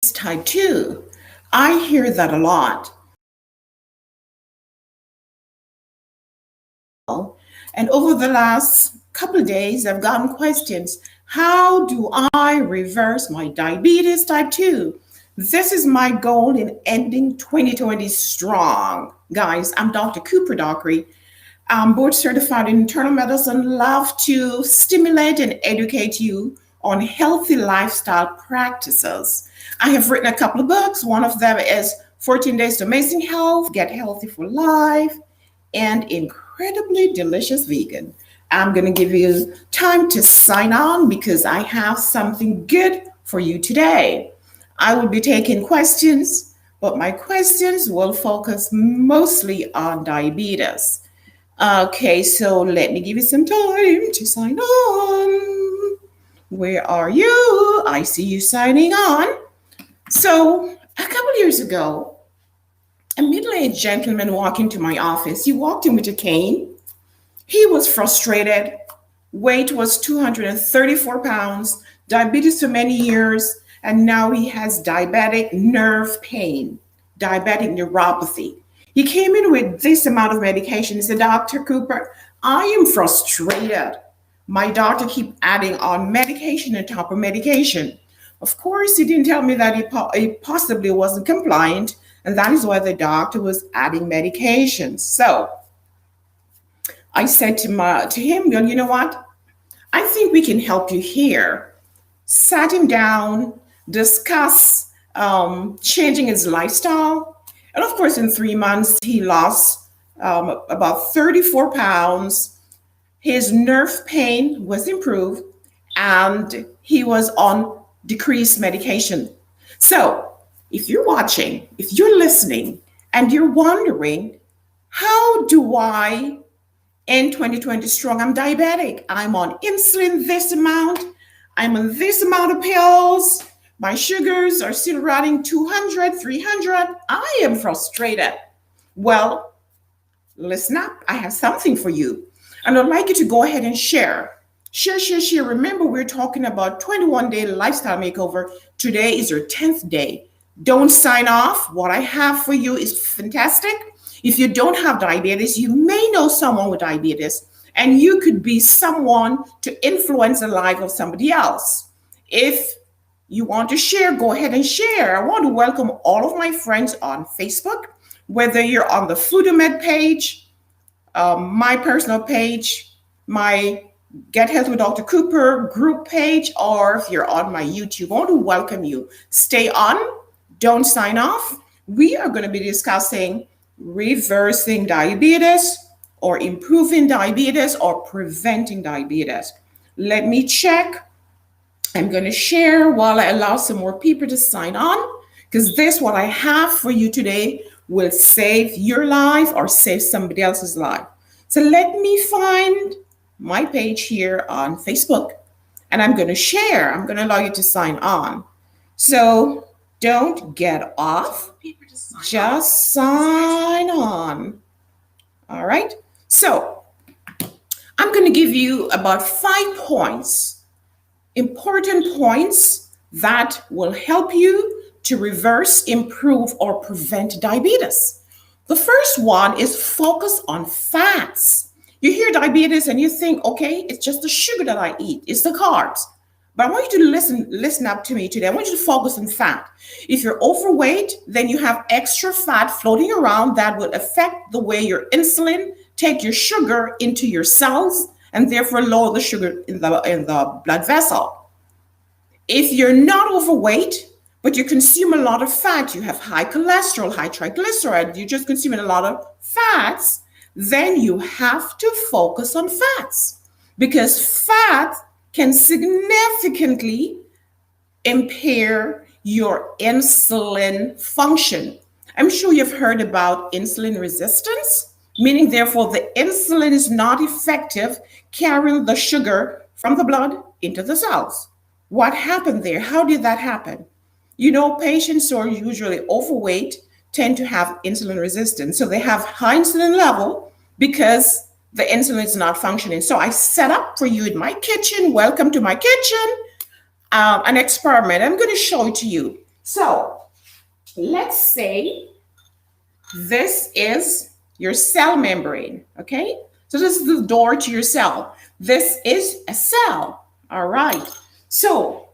type 2. I hear that a lot. And over the last couple of days, I've gotten questions. How do I reverse my diabetes type 2? This is my goal in ending 2020 strong. Guys, I'm Dr. Cooper Dockery. I'm board certified in internal medicine, love to stimulate and educate you on healthy lifestyle practices. I have written a couple of books. One of them is 14 Days to Amazing Health, Get Healthy for Life, and Incredibly Delicious Vegan. I'm going to give you time to sign on because I have something good for you today. I will be taking questions, but my questions will focus mostly on diabetes. Okay, so let me give you some time to sign on. Where are you? I see you signing on. So, a couple years ago, a middle-aged gentleman walked into my office. He walked in with a cane. He was frustrated. Weight was 234 pounds, diabetes for many years, and now he has diabetic nerve pain, diabetic neuropathy. He came in with this amount of medication. He said, Dr. Cooper, I am frustrated. My doctor keep adding on medication on top of medication. Of course, he didn't tell me that he possibly wasn't compliant, and that is why the doctor was adding medication. So I said to him, well, you know what? I think we can help you here. Sat him down, discuss changing his lifestyle. And of course, in 3 months, he lost about 34 pounds. His nerve pain was improved, and he was on decreased medication. So if you're watching, if you're listening, and you're wondering, how do I end 2020 strong? I'm diabetic. I'm on insulin this amount. I'm on this amount of pills. My sugars are still running 200, 300. I am frustrated. Well, listen up. I have something for you. And I'd like you to go ahead and share. Share. Remember, we're talking about 21-day lifestyle makeover. Today is your 10th day. Don't sign off. What I have for you is fantastic. If you don't have diabetes, you may know someone with diabetes, and you could be someone to influence the life of somebody else. If you want to share, go ahead and share. I want to welcome all of my friends on Facebook, whether you're on the FoodMed page, my personal page, my Get Health with Dr. Cooper group page, or if you're on my YouTube. I want to welcome you. Stay on. Don't sign off. We are going to be discussing reversing diabetes or improving diabetes or preventing diabetes. Let me check. I'm going to share while I allow some more people to sign on, because this, what I have for you today, will save your life or save somebody else's life. So let me find my page here on Facebook, and I'm going to share. I'm going to allow you to sign on. So don't get off, just sign on. All right. So I'm going to give you about 5 points, important points that will help you to reverse, improve, or prevent diabetes. The first one is focus on fats. You hear diabetes and you think, okay, it's just the sugar that I eat, it's the carbs. But I want you to listen up to me today. I want you to focus on fat. If you're overweight, then you have extra fat floating around that will affect the way your insulin take your sugar into your cells and therefore lower the sugar in the blood vessel. If you're not overweight, but you consume a lot of fat, you have high cholesterol, high triglyceride, you're just consuming a lot of fats, then you have to focus on fats, because fat can significantly impair your insulin function. I'm sure you've heard about insulin resistance, meaning therefore the insulin is not effective carrying the sugar from the blood into the cells. What happened there? How did that happen? You know, patients who are usually overweight tend to have insulin resistance. So they have high insulin level because the insulin is not functioning. So I set up for you in my kitchen. Welcome to my kitchen. An experiment. I'm going to show it to you. So let's say this is your cell membrane, okay? So this is the door to your cell. This is a cell, all right. So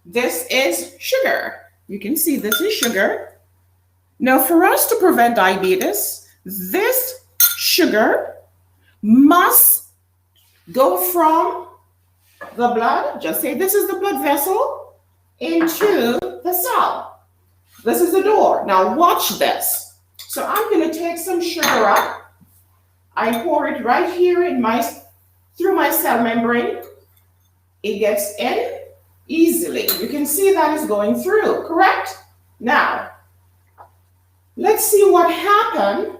this is sugar. You can see this is sugar. Now for us to prevent diabetes, this sugar must go from the blood, just say this is the blood vessel, into the cell. This is the door. Now watch this. So I'm going to take some sugar up. I pour it right here through my cell membrane. It gets in easily. You can see that it's going through, correct? Now, let's see what happens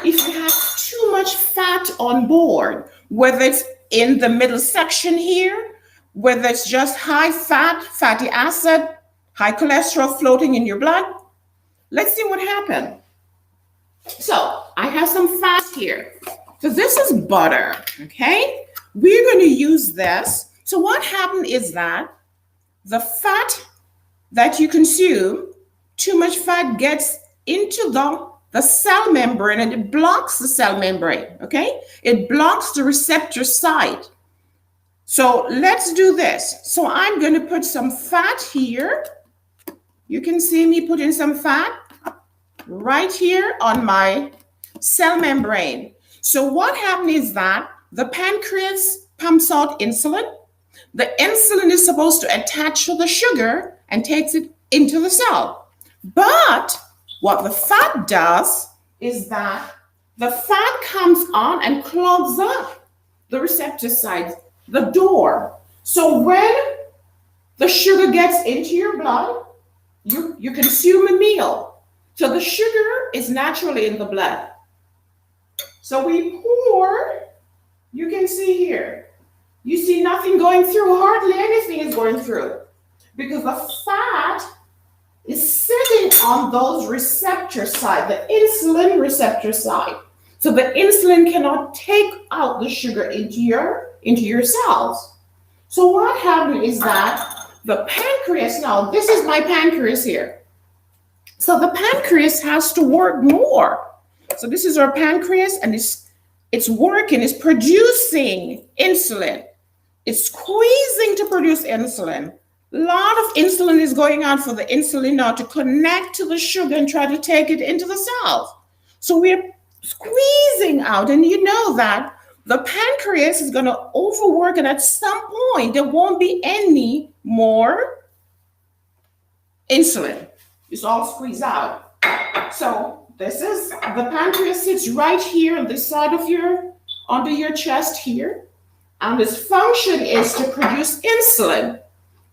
if you have too much fat on board, whether it's in the middle section here, whether it's just high fat, fatty acid, high cholesterol floating in your blood. Let's see what happened. So I have some fat here. So this is butter, okay? We're going to use this. So what happened is that the fat that you consume, too much fat gets into the cell membrane and it blocks the cell membrane, okay? It blocks the receptor site. So let's do this. So I'm going to put some fat here. You can see me putting some fat right here on my cell membrane. So what happened is that the pancreas pumps out insulin. The insulin is supposed to attach to the sugar and takes it into the cell. But what the fat does is that the fat comes on and clogs up the receptor site, the door. So when the sugar gets into your blood, you consume a meal. So the sugar is naturally in the blood. So we pour, you can see here, you see nothing going through, hardly anything is going through because the fat is sitting on those receptor side, the insulin receptor side. So the insulin cannot take out the sugar into your cells. So what happened is that the pancreas, now this is my pancreas here. So the pancreas has to work more. So this is our pancreas and it's working, it's producing insulin. It's squeezing to produce insulin. A lot of insulin is going out for the insulin now to connect to the sugar and try to take it into the cells. So we're squeezing out, and you know that the pancreas is going to overwork, and at some point there won't be any more insulin. It's all squeezed out. So this is the pancreas sits right here on this side of under your chest here, and its function is to produce insulin.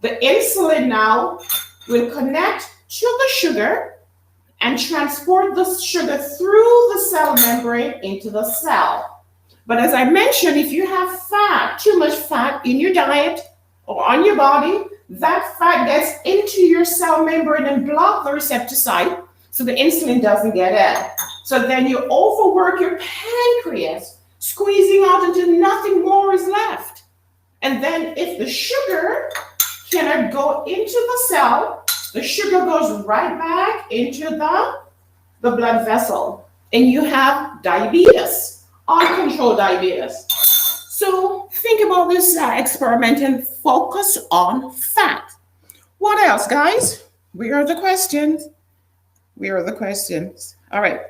The insulin now will connect to the sugar and transport the sugar through the cell membrane into the cell. But as I mentioned, if you have fat, too much fat in your diet or on your body, that fat gets into your cell membrane and block the receptor site so the insulin doesn't get in. So then you overwork your pancreas, squeezing out until nothing more is left. And then if the sugar cannot go into the cell, the sugar goes right back into the blood vessel. And you have diabetes, uncontrolled diabetes. So think about this experiment and focus on fat. What else, guys? Where are the questions? Where are the questions? All right.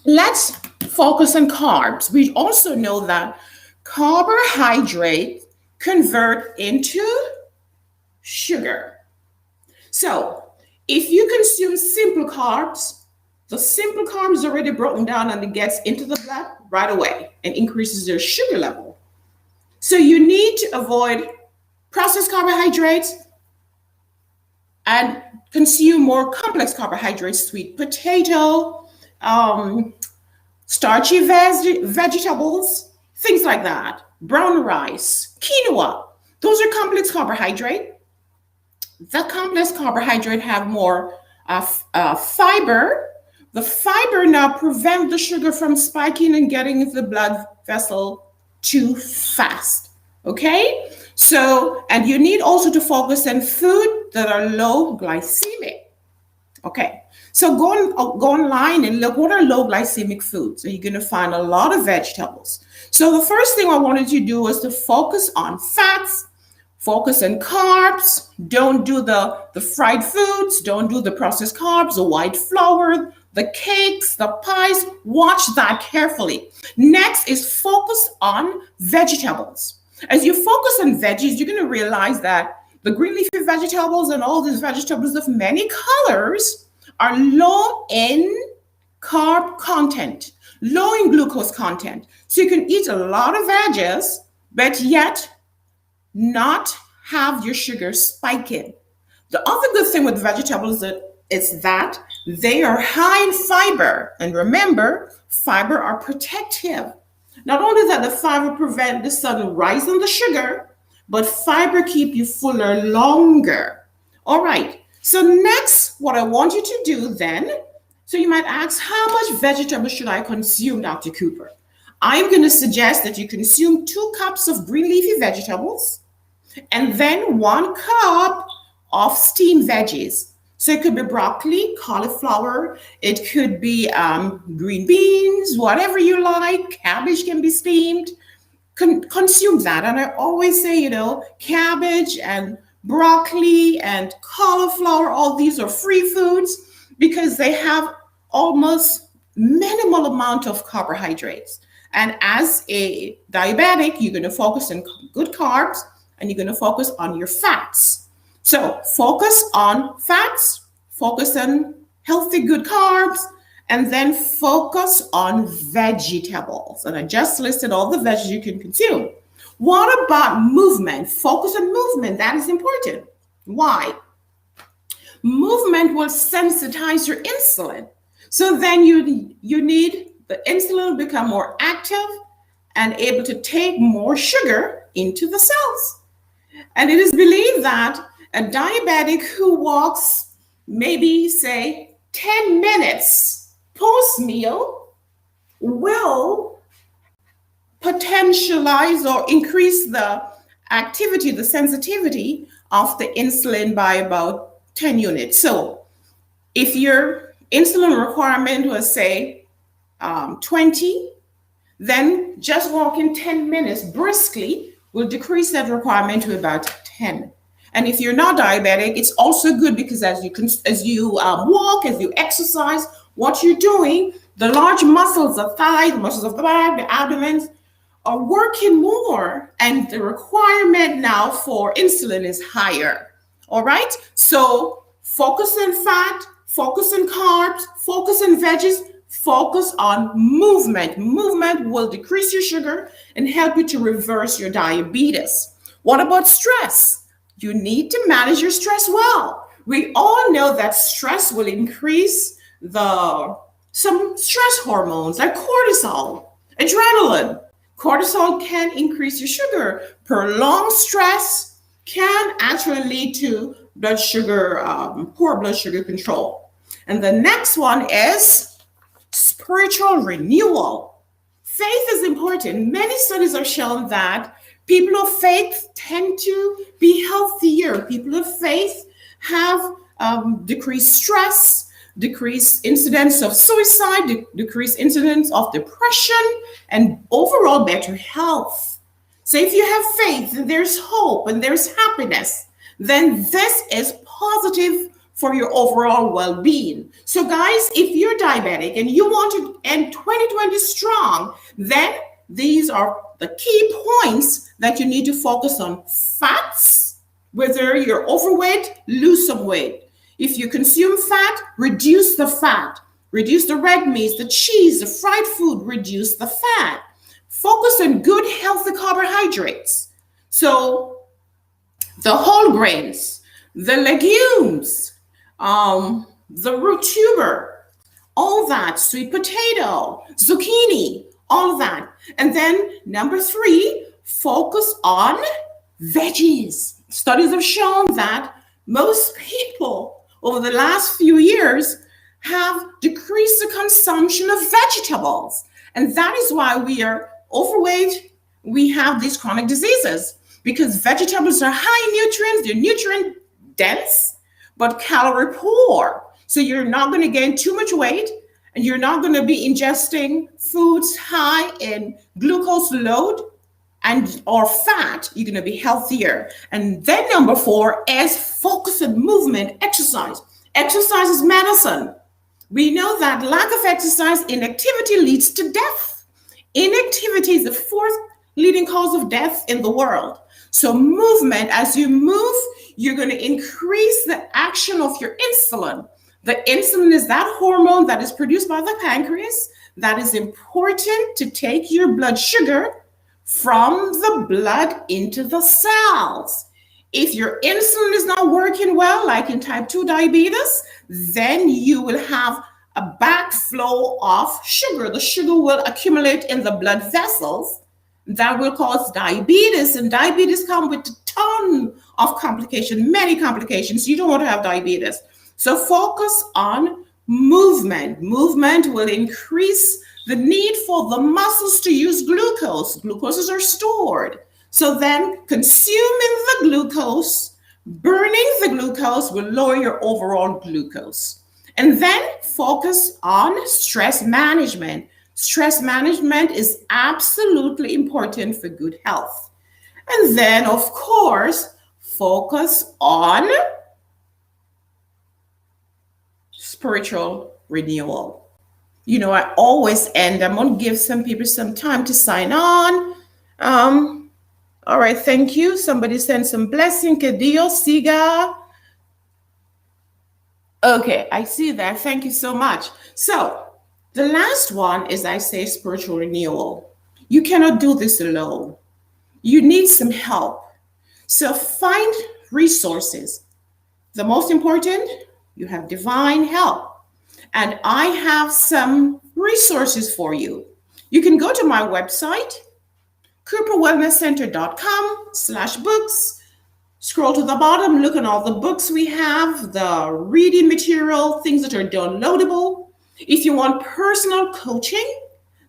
Let's focus on carbs. We also know that carbohydrates convert into sugar. So if you consume simple carbs, the simple carbs is already broken down and it gets into the blood right away and increases their sugar level. So you need to avoid processed carbohydrates and consume more complex carbohydrates, sweet potato, starchy vegetables, things like that, brown rice, quinoa. Those are complex carbohydrates. The complex carbohydrate have more fiber. The fiber now prevent the sugar from spiking and getting into the blood vessel too fast. Okay? So, and you need also to focus on food that are low glycemic. Okay, so go online and look what are low glycemic foods. So you're going to find a lot of vegetables. So the first thing I wanted you to do was to focus on fats, focus on carbs. Don't do the fried foods. Don't do the processed carbs, the white flour, the cakes, the pies. Watch that carefully. Next is focus on vegetables. As you focus on veggies, you're going to realize that the green leafy vegetables and all these vegetables of many colors are low in carb content, low in glucose content. So you can eat a lot of veggies, but yet not have your sugar spiking. The other good thing with vegetables is that they are high in fiber. And remember, fiber are protective. Not only that the fiber prevent the sudden rise in the sugar, but fiber keep you fuller longer. All right. So next, what I want you to do then, so you might ask, how much vegetable should I consume, Dr. Cooper? I'm going to suggest that you consume 2 cups of green leafy vegetables and then 1 cup of steamed veggies. So it could be broccoli, cauliflower, it could be green beans, whatever you like. Cabbage can be steamed. Consume that. And I always say, cabbage and broccoli and cauliflower, all these are free foods because they have almost minimal amount of carbohydrates. And as a diabetic, you're going to focus on good carbs and you're going to focus on your fats. So focus on fats, focus on healthy, good carbs, and then focus on vegetables. And I just listed all the veggies you can consume. What about movement? Focus on movement. That is important. Why? Movement will sensitize your insulin. So then you need the insulin to become more active and able to take more sugar into the cells. And it is believed that a diabetic who walks maybe, say, 10 minutes post-meal will potentialize or increase the activity, the sensitivity of the insulin by about 10 units. So if your insulin requirement was, say, 20, then just walking 10 minutes briskly will decrease that requirement to about 10. And if you're not diabetic, it's also good because as you walk, as you exercise, what you're doing, the large muscles of thigh, the muscles of the back, the abdomen are working more, and the requirement now for insulin is higher. All right? So focus on fat, focus on carbs, focus on veggies, focus on movement. Movement will decrease your sugar and help you to reverse your diabetes. What about stress? You need to manage your stress well. We all know that stress will increase some stress hormones like cortisol, adrenaline. Cortisol can increase your sugar. Prolonged stress can actually lead to blood sugar, poor blood sugar control. And the next one is spiritual renewal. Faith is important. Many studies have shown that people of faith tend to be healthier. People of faith have decreased stress, decreased incidence of suicide, decreased incidence of depression, and overall better health. So if you have faith and there's hope and there's happiness, then this is positive for your overall well-being. So guys, if you're diabetic and you want to end 2020 strong, then these are the key points that you need to focus on. Fats, whether you're overweight, lose some weight. If you consume fat, reduce the fat. Reduce the red meats, the cheese, the fried food, reduce the fat. Focus on good, healthy carbohydrates. So the whole grains, the legumes, the root tuber, all that, sweet potato, zucchini, all that. And then number 3, focus on veggies. Studies have shown that most people over the last few years have decreased the consumption of vegetables. And that is why we are overweight. We have these chronic diseases. because vegetables are high in nutrients, they're nutrient dense, but calorie poor. So you're not going to gain too much weight, and you're not going to be ingesting foods high in glucose load and or fat. You're going to be healthier. And then number 4 is focus on movement, exercise. Exercise is medicine. We know that lack of exercise, inactivity, leads to death. Inactivity is the 4th leading cause of death in the world. So movement, as you move, you're going to increase the action of your insulin. The insulin is that hormone that is produced by the pancreas that is important to take your blood sugar from the blood into the cells. If your insulin is not working well, like in type 2 diabetes, then you will have a backflow of sugar. The sugar will accumulate in the blood vessels. That will cause diabetes, and diabetes comes with a ton of complications, many complications. You don't want to have diabetes. So focus on movement. Movement will increase the need for the muscles to use glucose. Glucoses are stored. So then consuming the glucose, burning the glucose will lower your overall glucose. And then focus on stress management. Stress management is absolutely important for good health. And then, of course, focus on spiritual renewal. You know, I always end, I'm going to give some people some time to sign on. All right, thank you. Somebody sent some blessing. Que Dios siga. Okay, I see that. Thank you so much. So, the last one is, I say, spiritual renewal. You cannot do this alone. You need some help. So find resources. The most important, you have divine help. And I have some resources for you. You can go to my website, cooperwellnesscenter.com/books. Scroll to the bottom, look at all the books we have, the reading material, things that are downloadable. If you want personal coaching,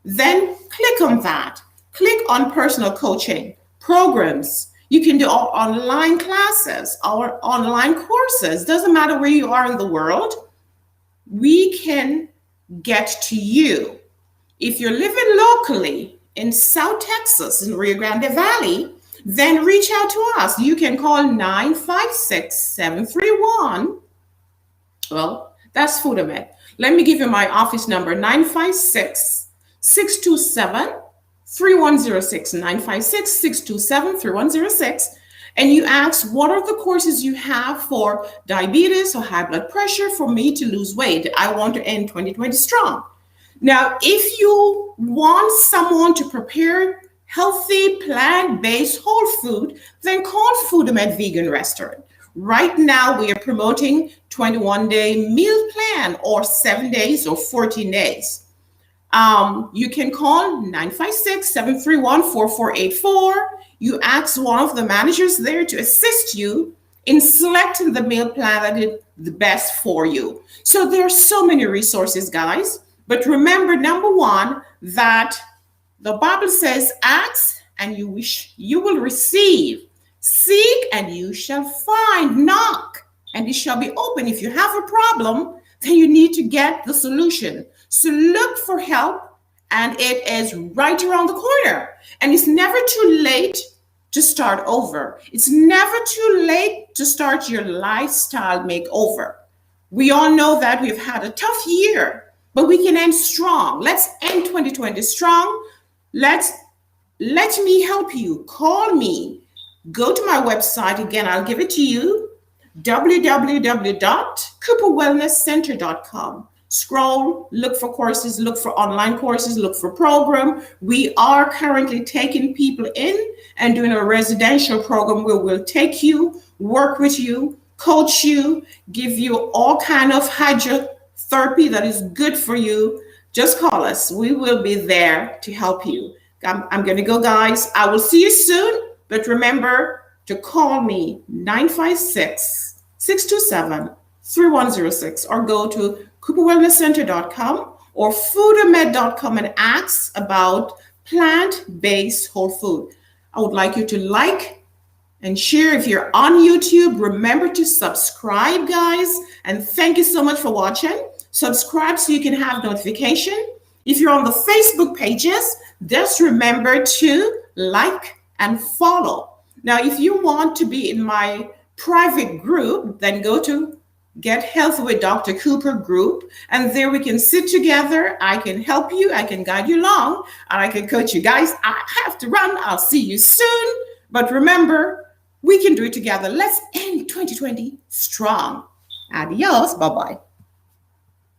then click on that. Click on personal coaching programs. You can do our online classes, our online courses. Doesn't matter where you are in the world. We can get to you. If you're living locally in South Texas, in Rio Grande Valley, then reach out to us. You can call 956-731. Well, that's Foodamed. Let me give you my office number, 956-627-3106, 956-627-3106. And you ask, what are the courses you have for diabetes or high blood pressure for me to lose weight? I want to end 2020 strong. Now, if you want someone to prepare healthy, plant-based whole food, then call Foodamed Vegan Restaurant. Right now, we are promoting 21-day meal plan, or 7 days or 14 days. You can call 956-731-4484. You ask one of the managers there to assist you in selecting the meal plan that is the best for you. So there are so many resources, guys. But remember, number 1, that the Bible says, ask and you will receive. Seek and you shall find. Knock and it shall be open. If you have a problem, then you need to get the solution. So look for help, and it is right around the corner. And it's never too late to start over. It's never too late to start your lifestyle makeover. We all know that we've had a tough year, but we can end strong. Let's end 2020 strong. Let me help you. Call me. Go to my website. Again, I'll give it to you, www.cooperwellnesscenter.com. Scroll, look for courses, look for online courses, look for program. We are currently taking people in and doing a residential program where we'll take you, work with you, coach you, give you all kind of hydrotherapy that is good for you. Just call us. We will be there to help you. I'm going to go, guys. I will see you soon. But remember to call me, 956-627-3106, or go to cooperwellnesscenter.com or foodamed.com and ask about plant-based whole food. I would like you to like, and share. If you're on YouTube, remember to subscribe, guys. And thank you so much for watching. Subscribe so you can have notification. If you're on the Facebook pages, just remember to like and follow. Now, if you want to be in my private group, then go to Get Healthy with Dr. Cooper group, and there we can sit together. I can help you, I can guide you along, and I can coach you. Guys, I have to run. I'll see you soon. But remember, we can do it together. Let's end 2020 strong. Adios. Bye-bye.